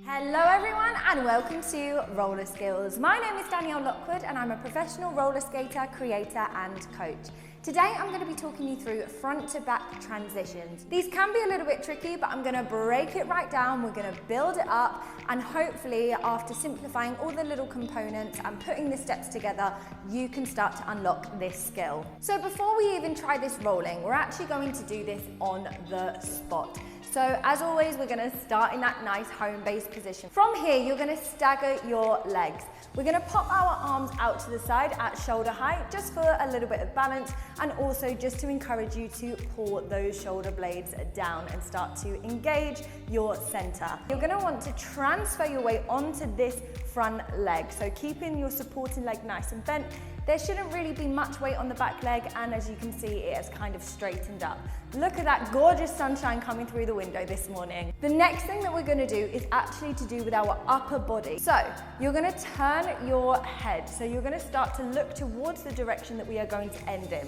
Hello everyone and welcome to RollerSkillz. My name is Danielle Lockwood and I'm a professional roller skater, creator and coach. Today I'm going to be talking you through front to back transitions. These can be a little bit tricky, but I'm going to break it right down. We're going to build it up and hopefully after simplifying all the little components and putting the steps together, you can start to unlock this skill. So before we even try this rolling, we're actually going to do this on the spot. So as always, we're gonna start in that nice home-based position. From here, you're gonna stagger your legs. We're gonna pop our arms out to the side at shoulder height, just for a little bit of balance, and also just to encourage you to pull those shoulder blades down and start to engage your center. You're gonna want to transfer your weight onto this front leg. So keeping your supporting leg nice and bent. There shouldn't really be much weight on the back leg, and as you can see, it has kind of straightened up. Look at that gorgeous sunshine coming through the window this morning. The next thing that we're gonna do is actually to do with our upper body. So you're gonna turn your head. So you're gonna start to look towards the direction that we are going to end in.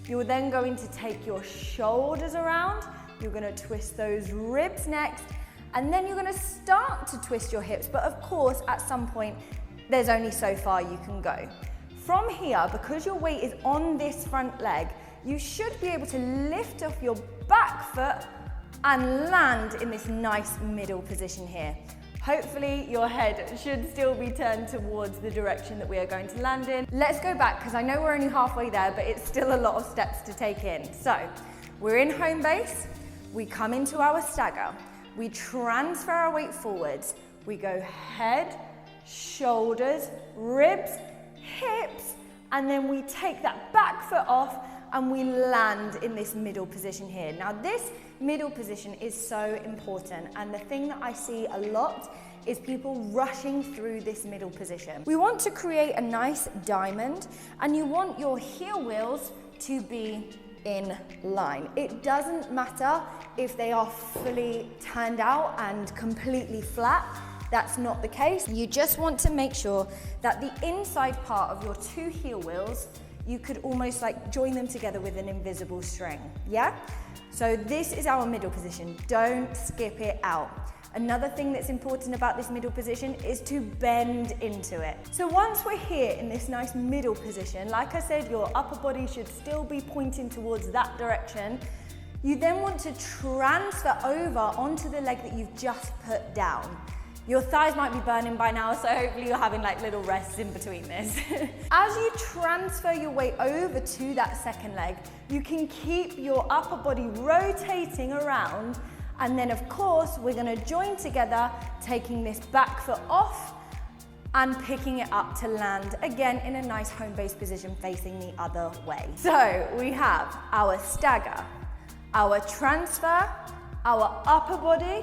You're then going to take your shoulders around. You're gonna twist those ribs next, and then you're gonna start to twist your hips. But of course, at some point, there's only so far you can go. From here, because your weight is on this front leg, you should be able to lift off your back foot and land in this nice middle position here. Hopefully your head should still be turned towards the direction that we are going to land in. Let's go back, because I know we're only halfway there, but it's still a lot of steps to take in. So we're in home base, we come into our stagger, we transfer our weight forwards, we go head, shoulders, ribs, hips, and then we take that back foot off and we land in this middle position here. Now this middle position is so important, and the thing that I see a lot is people rushing through this middle position. We want to create a nice diamond, and you want your heel wheels to be in line. It doesn't matter if they are fully turned out and completely flat. That's not the case. You just want to make sure that the inside part of your two heel wheels, you could almost like join them together with an invisible string, yeah? So this is our middle position. Don't skip it out. Another thing that's important about this middle position is to bend into it. So once we're here in this nice middle position, like I said, your upper body should still be pointing towards that direction. You then want to transfer over onto the leg that you've just put down. Your thighs might be burning by now, so hopefully you're having like little rests in between this. As you transfer your weight over to that second leg, you can keep your upper body rotating around, and then of course, we're gonna join together, taking this back foot off and picking it up to land again in a nice home-based position facing the other way. So we have our stagger, our transfer, our upper body,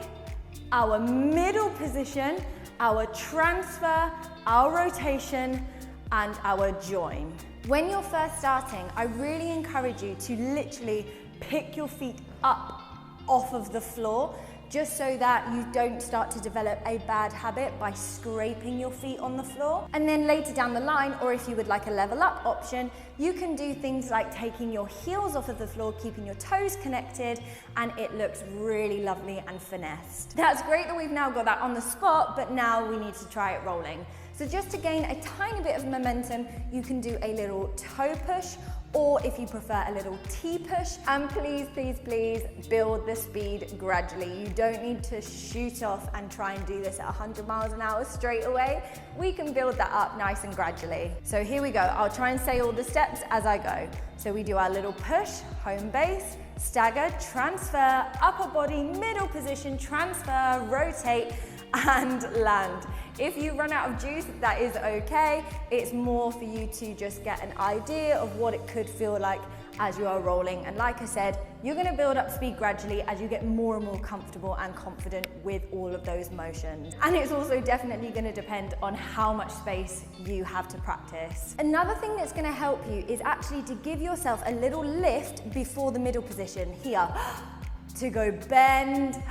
our middle position, our transfer, our rotation, and our join. When you're first starting, I really encourage you to literally pick your feet up off of the floor, just so that you don't start to develop a bad habit by scraping your feet on the floor. And then later down the line, or if you would like a level up option, you can do things like taking your heels off of the floor, keeping your toes connected, and it looks really lovely and finessed. That's great that we've now got that on the spot, but now we need to try it rolling. So just to gain a tiny bit of momentum, you can do a little toe push, or if you prefer, a little T-push. And please, please, please build the speed gradually. You don't need to shoot off and try and do this at 100 miles an hour straight away. We can build that up nice and gradually. So here we go. I'll try and say all the steps as I go. So we do our little push, home base, stagger, transfer, upper body, middle position, transfer, rotate, and land. If you run out of juice, that is okay. It's more for you to just get an idea of what it could feel like as you are rolling. And like I said, you're gonna build up speed gradually as you get more and more comfortable and confident with all of those motions. And it's also definitely gonna depend on how much space you have to practice. Another thing that's gonna help you is actually to give yourself a little lift before the middle position here. To go bend,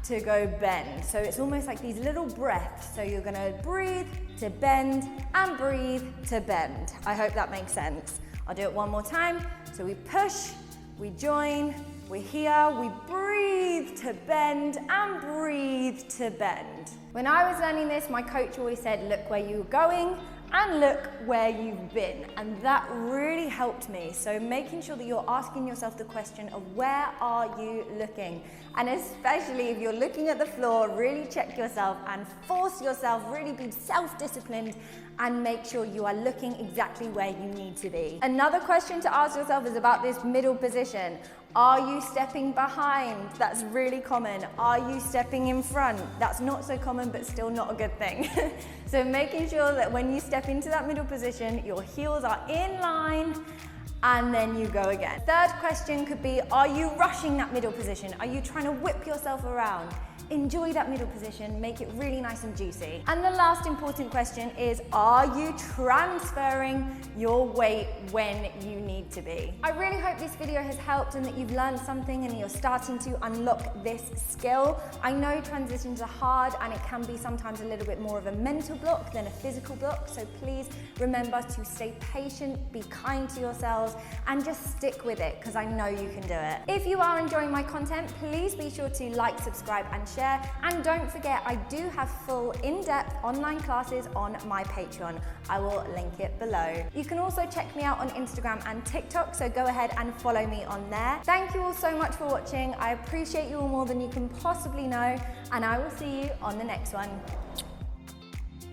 to go bend. So it's almost like these little breaths. So you're gonna breathe to bend and breathe to bend. I hope that makes sense. I'll do it one more time. So we push, we join, we're here, we breathe breathe to bend, and breathe to bend. When I was learning this, my coach always said, look where you're going and look where you've been. And that really helped me. So making sure that you're asking yourself the question of where are you looking? And especially if you're looking at the floor, really check yourself and force yourself, really be self-disciplined and make sure you are looking exactly where you need to be. Another question to ask yourself is about this middle position. Are you stepping behind? That's really common. Are you stepping in front? That's not so common, but still not a good thing. So making sure that when you step into that middle position, your heels are in line, and then you go again. Third question could be, are you rushing that middle position? Are you trying to whip yourself around? Enjoy that middle position, make it really nice and juicy. And the last important question is, are you transferring your weight when you need to be? I really hope this video has helped and that you've learned something and you're starting to unlock this skill. I know transitions are hard and it can be sometimes a little bit more of a mental block than a physical block, so please remember to stay patient, be kind to yourselves, and just stick with it, because I know you can do it. If you are enjoying my content, please be sure to like, subscribe, and share. And don't forget, I do have full in-depth online classes on my Patreon. I will link it below. You can also check me out on Instagram and TikTok, so go ahead and follow me on there. Thank you all so much for watching. I appreciate you all more than you can possibly know, and I will see you on the next one.